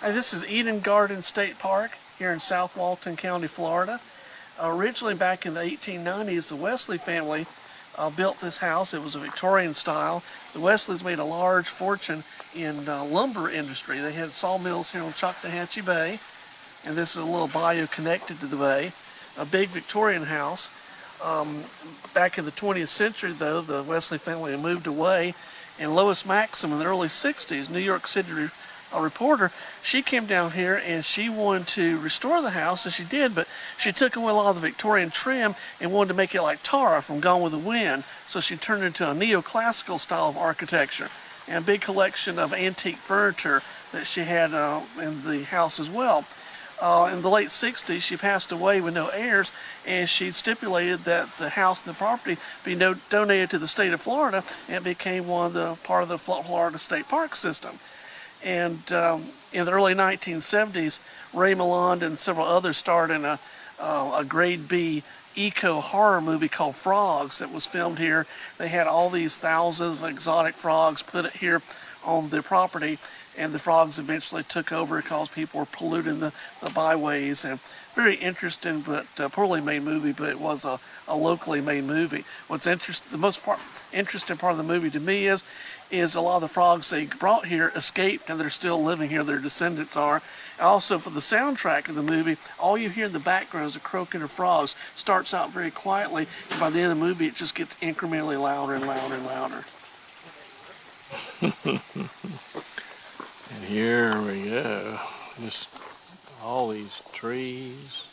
Hi, this is Eden Garden State Park here in South Walton County, Florida. Originally back in the 1890s, the Wesley family built this house. It was a Victorian style. The Wesleys made a large fortune in lumber industry. They had sawmills here on Choctawhatchee Bay, and this is a little bayou connected to the bay. A big Victorian house. Back in the 20th century, though, the Wesley family moved away, and Lois Maxim in the early 60s, New York City reporter, she came down here and she wanted to restore the house, and she did, but she took away a lot of the Victorian trim and wanted to make it like Tara from Gone with the Wind, so she turned it into a neoclassical style of architecture, and a big collection of antique furniture that she had in the house as well. In the late 60s, she passed away with no heirs, and she stipulated that the house and the property be donated to the state of Florida, and it became part of the Florida State Park system. And in the early 1970s, Ray Milland and several others starred in a grade B eco-horror movie called Frogs that was filmed here. They had all these thousands of exotic frogs put it here on the property, and the frogs eventually took over because people were polluting the byways. And very interesting but poorly made movie, but it was a locally made movie. The most interesting part of the movie to me is a lot of the frogs they brought here escaped, and they're still living here. Their descendants are. Also, for the soundtrack of the movie, all you hear in the background is the croaking of frogs. Starts out very quietly, and by the end of the movie, it just gets incrementally louder and louder and louder. And here we go. Just all these trees.